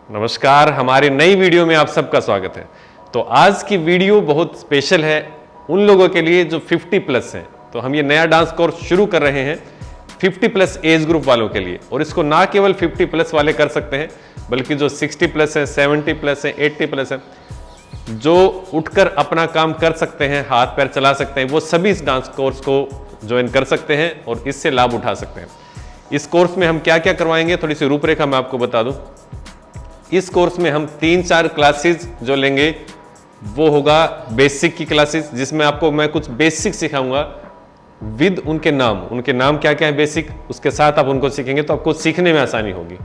नमस्कार, हमारी नई वीडियो में आप सबका स्वागत है। तो आज की वीडियो बहुत स्पेशल है उन लोगों के लिए जो 50 प्लस हैं। तो हम ये नया डांस कोर्स शुरू कर रहे हैं 50 प्लस एज ग्रुप वालों के लिए, और इसको ना केवल 50 प्लस वाले कर सकते हैं बल्कि जो 60 प्लस है, 70 प्लस है, 80 प्लस है, जो उठकर अपना काम कर सकते हैं, हाथ पैर चला सकते हैं, वो सभी इस डांस कोर्स को ज्वाइन कर सकते हैं और इससे लाभ उठा सकते हैं। इस कोर्स में हम क्या क्या करवाएंगे, थोड़ी सी रूपरेखा मैं आपको बता दूं। इस कोर्स में हम 3-4 क्लासेस जो लेंगे वो होगा बेसिक की क्लासेस, जिसमें आपको मैं कुछ बेसिक सिखाऊंगा विद उनके नाम क्या क्या है बेसिक, उसके साथ आप उनको सीखेंगे तो आपको सीखने में आसानी होगी।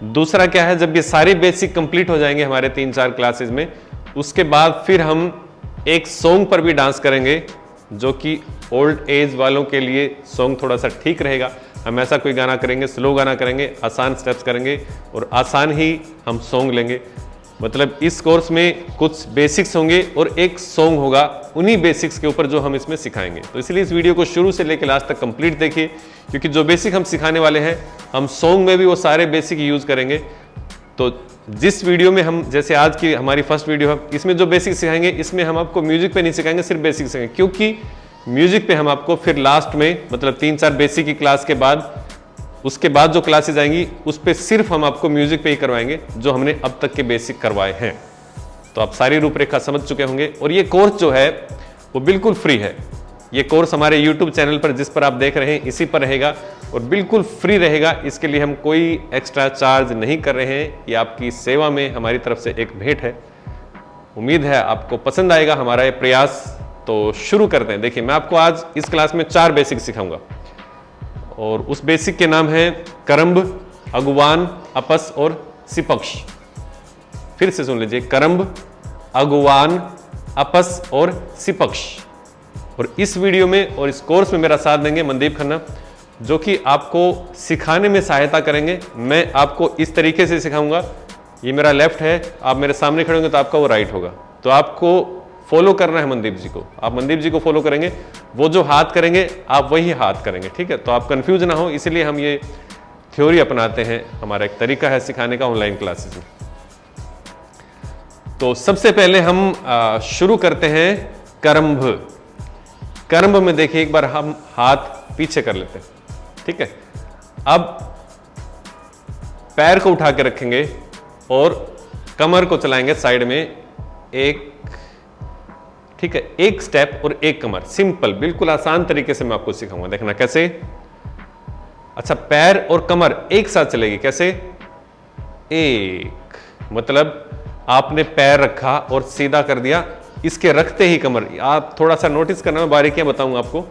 दूसरा क्या है, जब ये सारे बेसिक कंप्लीट हो जाएंगे हमारे 3-4 क्लासेस में, उसके बाद फिर हम एक सॉन्ग पर भी डांस करेंगे जो कि ओल्ड एज वालों के लिए सॉन्ग थोड़ा सा ठीक रहेगा। हम ऐसा कोई गाना करेंगे, स्लो गाना करेंगे, आसान स्टेप्स करेंगे और आसान ही हम सॉन्ग लेंगे। मतलब इस कोर्स में कुछ बेसिक्स होंगे और एक सॉन्ग होगा उन्हीं बेसिक्स के ऊपर जो हम इसमें सिखाएंगे। तो इसलिए इस वीडियो को शुरू से लेकर लास्ट तक कंप्लीट देखिए, क्योंकि जो बेसिक हम सिखाने वाले हैं हम सॉन्ग में भी वो सारे बेसिक यूज करेंगे। तो जिस वीडियो में हम, जैसे आज की हमारी फर्स्ट वीडियो है, इसमें जो बेसिक सिखाएंगे इसमें हम आपको म्यूजिक पे नहीं सिखाएंगे, सिर्फ बेसिक सिखाएंगे, क्योंकि म्यूजिक पे हम आपको फिर लास्ट में, मतलब 3-4 बेसिक की क्लास के बाद, उसके बाद जो क्लासेस आएंगी उस पे सिर्फ हम आपको म्यूजिक पे ही करवाएंगे जो हमने अब तक के बेसिक करवाए हैं। तो आप सारी रूपरेखा समझ चुके होंगे। और ये कोर्स जो है वो बिल्कुल फ्री है। ये कोर्स हमारे YouTube चैनल पर, जिस पर आप देख रहे हैं, इसी पर रहेगा और बिल्कुल फ्री रहेगा। इसके लिए हम कोई एक्स्ट्रा चार्ज नहीं कर रहे हैं। ये आपकी सेवा में हमारी तरफ से एक भेंट है। उम्मीद है आपको पसंद आएगा हमारा ये प्रयास। तो शुरू करते हैं। देखिए, मैं आपको आज इस क्लास में 4 बेसिक सिखाऊंगा और उस बेसिक के नाम है करम्ब, अगुवान, अपस और सिपक्ष। फिर से सुन लीजिए, करम्ब, अगुवान, अपस और सिपक्ष। और इस वीडियो में और इस कोर्स में मेरा साथ देंगे मनदीप खन्ना, जो कि आपको सिखाने में सहायता करेंगे। मैं आपको इस तरीके से सिखाऊंगा, ये मेरा लेफ्ट है, आप मेरे सामने खड़े होंगे तो आपका वो राइट होगा। तो आपको फॉलो करना है मनदीप जी को, आप मनदीप जी को फॉलो करेंगे, वो जो हाथ करेंगे आप वही हाथ करेंगे, ठीक है। तो आप कंफ्यूज ना हो, इसलिए हम ये थ्योरी अपनाते हैं, हमारा एक तरीका है सिखाने का ऑनलाइन क्लासेस में। तो सबसे पहले हम शुरू करते हैं करम्भ। करम्भ में देखिए, एक बार हम हाथ पीछे कर लेते हैं, ठीक है। अब पैर को उठा के रखेंगे और कमर को चलाएंगे साइड में, एक, ठीक है, एक स्टेप और एक कमर। सिंपल, बिल्कुल आसान तरीके से मैं आपको सिखाऊंगा, देखना कैसे। अच्छा, पैर और कमर एक साथ चलेगी, कैसे? एक, मतलब आपने पैर रखा और सीधा कर दिया, इसके रखते ही कमर। आप थोड़ा सा नोटिस करना, मैं बारीकियां बताऊंगा आपको।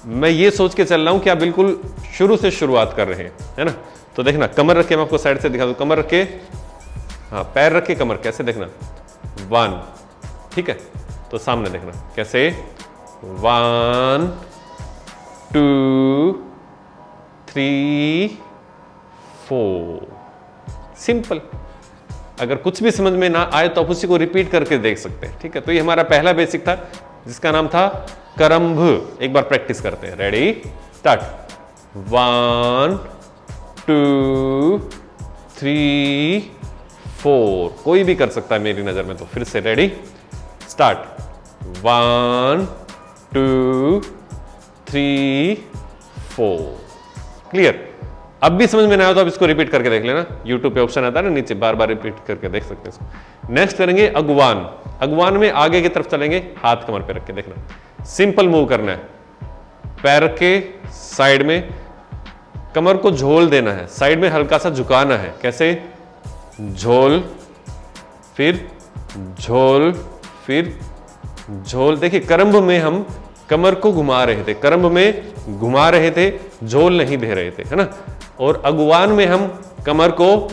मैं ये सोच के चल रहा हूं कि आप बिल्कुल शुरू से शुरुआत कर रहे हैं, है ना। तो देखना, कमर रख के मैं आपको साइड से दिखा दूं, कमर रख के, हाँ, पैर रख के कमर, कैसे देखना, 1, ठीक है। तो सामने देखना कैसे, 1 2 3 4। सिंपल। अगर कुछ भी समझ में ना आए तो आप उसी को रिपीट करके देख सकते हैं, ठीक है। तो ये हमारा पहला बेसिक था जिसका नाम था करम्भ। एक बार प्रैक्टिस करते हैं, रेडी, स्टार्ट। 1 2 3 4। कोई भी कर सकता है मेरी नजर में। तो फिर से, रेडी, स्टार्ट। 1 2 3 4। क्लियर? अब भी समझ में ना आया तो आप इसको रिपीट करके देख लेना, YouTube पे ऑप्शन आता है ना नीचे, बार बार रिपीट करके देख सकते हैं इसको। नेक्स्ट करेंगे अगुवान। अगुवान में आगे की तरफ चलेंगे, हाथ कमर पे रख के, देखना सिंपल मूव करना है। पैर रख के साइड में, कमर को झोल देना है, साइड में हल्का सा झुकाना है, कैसे, झोल, फिर झोल, फिर झोल। देखिए, करम्भ में हम कमर को घुमा रहे थे, करम्भ में घुमा रहे थे, झोल नहीं दे रहे थे, है ना। और अगुवान में हम कमर को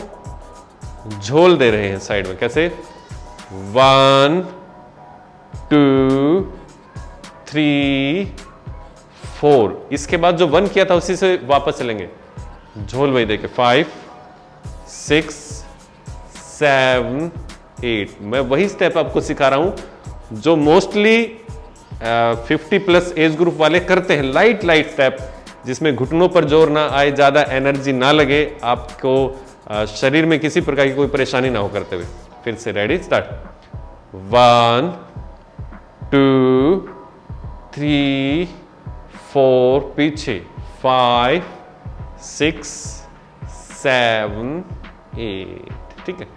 झोल दे रहे हैं साइड में, कैसे, 1 2 3 4। इसके बाद जो 1 किया था उसी से वापस चलेंगे, झोल वही देके, 5 6 7 8। मैं वही स्टेप आपको सिखा रहा हूं जो मोस्टली 50 प्लस एज ग्रुप वाले करते हैं। लाइट स्टेप, जिसमें घुटनों पर जोर ना आए, ज्यादा एनर्जी ना लगे, आपको शरीर में किसी प्रकार की कोई परेशानी ना हो करते हुए। फिर से रेडी, स्टार्ट। 1 2 3 4, पीछे 5 6 7 8। ठीक है,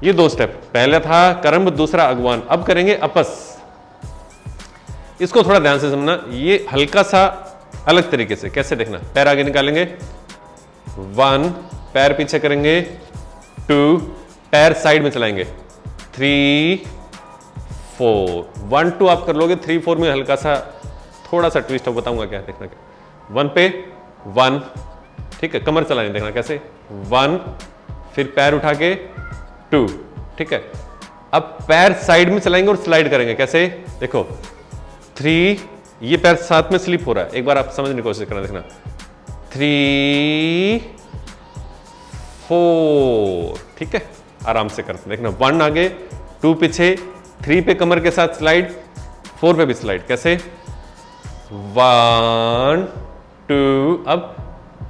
ये 2 स्टेप, पहला था करम्ब, दूसरा अगवान। अब करेंगे अपस। इसको थोड़ा ध्यान से समझना, ये हल्का सा अलग तरीके से। कैसे देखना, पैर आगे निकालेंगे, 1 पैर पीछे करेंगे, 2 पैर साइड में चलाएंगे, 3 4 1 2 आप कर लोगे, 3 4 में हल्का सा थोड़ा सा ट्विस्ट हो, बताऊंगा क्या देखना। क्या 1 पे 1, ठीक है, कमर चलाने देखना कैसे, 1 फिर पैर उठा के 2। ठीक है, अब पैर साइड में चलाएंगे और स्लाइड करेंगे कैसे, देखो 3, ये पैर साथ में स्लिप हो रहा है, एक बार आप समझने की कोशिश करना, देखना 3 4। ठीक है, आराम से करते देखना, 1 आगे 2 पीछे, 3 पे कमर के साथ स्लाइड, 4 पे भी स्लाइड कैसे, 1 2, अब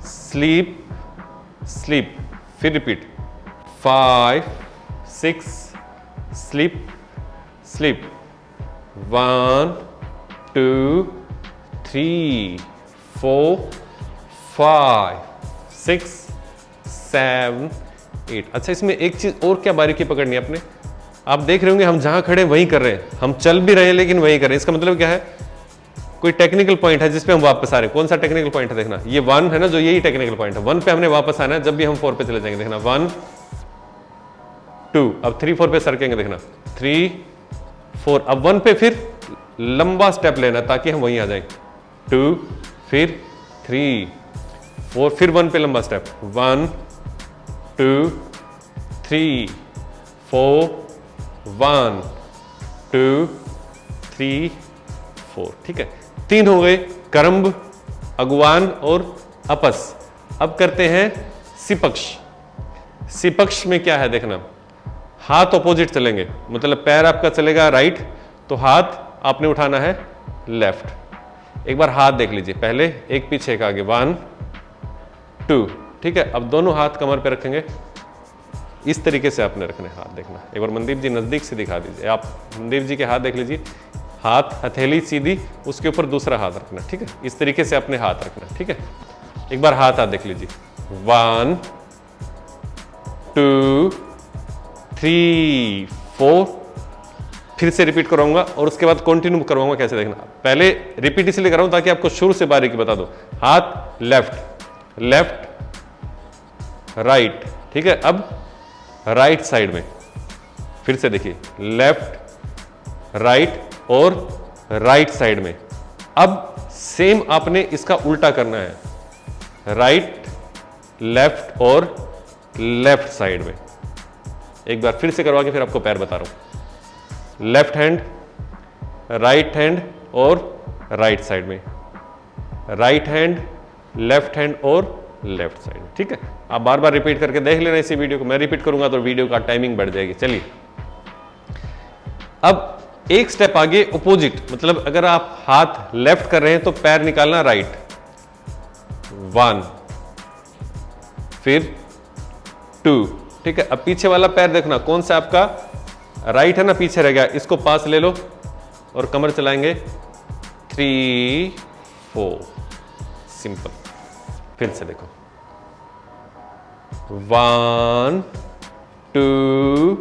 स्लीप स्लीप, फिर रिपीट, 5 6 स्लीप स्लीप, 1 2 3 4 5 6 7 8। अच्छा, इसमें एक चीज और क्या बारीकी पकड़नी है आपने, आप देख रहे होंगे हम जहां खड़े वहीं कर रहे हैं, हम चल भी रहे हैं लेकिन वहीं कर रहे हैं। इसका मतलब क्या है, कोई टेक्निकल पॉइंट है जिसपे हम वापस आ रहे हैं। कौन सा टेक्निकल पॉइंट है, देखना ये 1 है ना, जो यही टेक्निकल पॉइंट है। 1 पे हमने वापस आना है, जब भी हम 4 पे चले जाएंगे, देखना 1 2, अब 3 4 पे सरकेंगे, देखना 3 4, अब 1 पे फिर लंबा स्टेप लेना ताकि हम वहीं आ जाएं, 2 फिर 3 4, फिर 1 पे लंबा स्टेप, 1 2 3 4 1 2 3 4। ठीक है, 3 हो गए, करम्ब, अगवान और अपस। अब करते हैं सिपक्ष। सिपक्ष में क्या है देखना, हाथ ऑपोजिट चलेंगे, मतलब पैर आपका चलेगा राइट, तो हाथ आपने उठाना है लेफ्ट। एक बार हाथ देख लीजिए, पहले एक पीछे एक आगे, 1 2। ठीक है, अब दोनों हाथ कमर पे रखेंगे, इस तरीके से आपने रखने हाथ, देखना एक बार मनदीप जी नजदीक से दिखा दीजिए, आप मनदीप जी के हाथ देख लीजिए, हाथ हथेली सीधी, उसके ऊपर दूसरा हाथ रखना। ठीक है, इस तरीके से अपने हाथ रखना। ठीक है, एक बार हाथ देख लीजिए, 1 2 3 4, फिर से रिपीट कराऊंगा और उसके बाद कंटिन्यू करवाऊंगा। कैसे देखना, पहले रिपीट इसलिए कर रहा हूं ताकि आपको शुरू से बारीकी बता दो। हाथ लेफ्ट लेफ्ट राइट, ठीक है, अब राइट साइड में फिर से देखिए, लेफ्ट राइट और राइट साइड में। अब सेम आपने इसका उल्टा करना है, राइट लेफ्ट और लेफ्ट साइड में। एक बार फिर से करवा के फिर आपको पैर बता रहा हूं, लेफ्ट हैंड राइट हैंड और राइट साइड में, राइट हैंड लेफ्ट हैंड और लेफ्ट साइड में। ठीक है, आप बार बार रिपीट करके देख लेना इसी वीडियो को, मैं रिपीट करूंगा तो वीडियो का टाइमिंग बढ़ जाएगी। चलिए, अब एक स्टेप आगे अपोजिट, मतलब अगर आप हाथ लेफ्ट कर रहे हैं तो पैर निकालना राइट, 1 फिर 2। ठीक है, अब पीछे वाला पैर देखना कौन सा आपका राइट है ना, पीछे रह गया, इसको पास ले लो और कमर चलाएंगे, 3 4, सिंपल। फिर से देखो, 1 2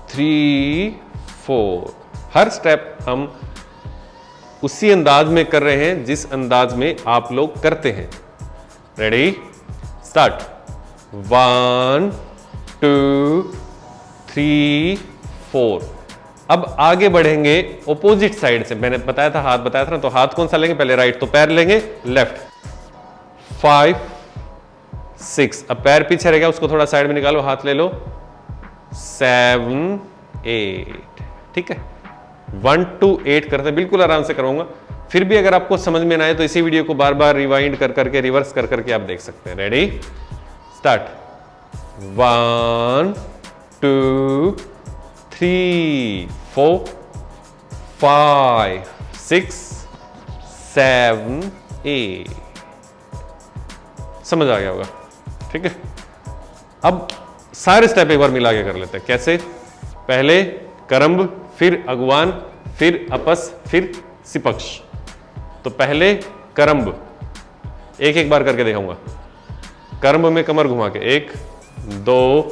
3 4। हर स्टेप हम उसी अंदाज में कर रहे हैं जिस अंदाज में आप लोग करते हैं। Ready, start, 1 2 3 4। अब आगे बढ़ेंगे ऑपोजिट साइड से, मैंने बताया था, हाथ बताया था ना, तो हाथ कौन सा लेंगे, पहले राइट, तो पैर लेंगे लेफ्ट, 5 6। अब पैर पीछे रह गया, उसको थोड़ा साइड में निकालो, हाथ ले लो, 7 8। ठीक है, 1 2 8 करते हैं, बिल्कुल आराम से करवाऊंगा। फिर भी अगर आपको समझ में ना आए तो इसी वीडियो को बार बार रिवाइंड कर करके, रिवर्स कर करके आप देख सकते हैं। Ready, start, 1 2 3 4 5 6 7 8। समझ आ गया होगा, ठीक है। अब सारे स्टेप एक बार मिला के कर लेते हैं। कैसे? पहले करम्ब, फिर अगवान, फिर अपस, फिर सिपक्ष। तो पहले करम्ब, एक एक बार करके दिखाऊंगा। करम्ब में कमर घुमा के 1 2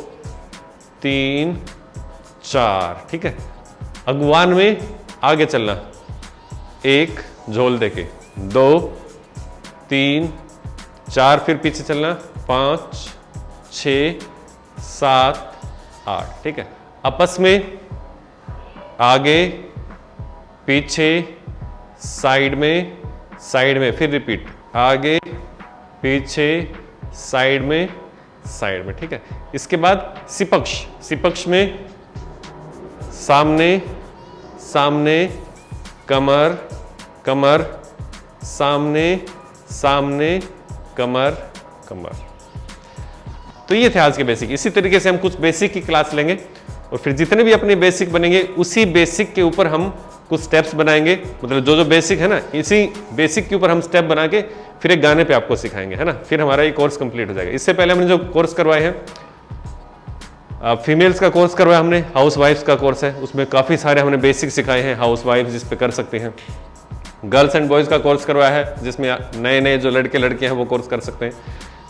3 4, ठीक है। अगवान में आगे चलना, 1 झोल देके, 2 3 4, फिर पीछे चलना, 5 6 7 8, ठीक है। अपस में आगे पीछे साइड में, फिर रिपीट, आगे पीछे साइड में, ठीक है। इसके बाद सिपक्ष में सामने कमर, सामने कमर। तो ये थे आज के बेसिक। इसी तरीके से हम कुछ बेसिक की क्लास लेंगे और फिर जितने भी अपने बेसिक बनेंगे उसी बेसिक के ऊपर हम कुछ स्टेप्स बनाएंगे। मतलब जो बेसिक है ना, इसी बेसिक के ऊपर हम स्टेप बना के फिर एक गाने पे आपको सिखाएंगे, है ना। फिर हमारा ये कोर्स कंप्लीट हो जाएगा। इससे पहले हमने जो कोर्स करवाए हैं, फीमेल्स का कोर्स करवाया हमने, हाउस वाइफ्स का कोर्स है, उसमें काफ़ी सारे हमने बेसिक सिखाए हैं हाउस वाइफ जिस पे कर सकते हैं। गर्ल्स एंड बॉयज़ का कोर्स करवाया है जिसमें नए जो लड़के लड़कियां हैं वो कोर्स कर सकते हैं।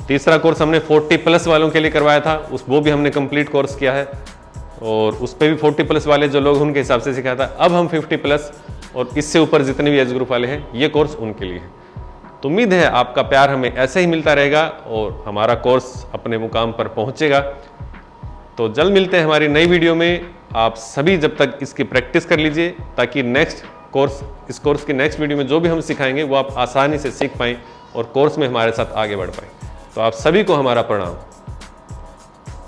तीसरा कोर्स हमने 40+ वालों के लिए करवाया था, वो भी हमने कंप्लीट कोर्स किया है और उस पर भी 40+ वाले जो लोग उनके हिसाब से सिखाया था। अब हम 50+ और इससे ऊपर जितने भी एज ग्रुप वाले हैं ये कोर्स उनके लिए है। तो उम्मीद है आपका प्यार हमें ऐसे ही मिलता रहेगा और हमारा कोर्स अपने मुकाम पर पहुंचेगा। तो जल्द मिलते हैं हमारी नई वीडियो में। आप सभी जब तक इसकी प्रैक्टिस कर लीजिए ताकि इस कोर्स की नेक्स्ट वीडियो में जो भी हम सिखाएंगे वो आप आसानी से सीख पाएं और कोर्स में हमारे साथ आगे बढ़ पाएं। तो आप सभी को हमारा प्रणाम।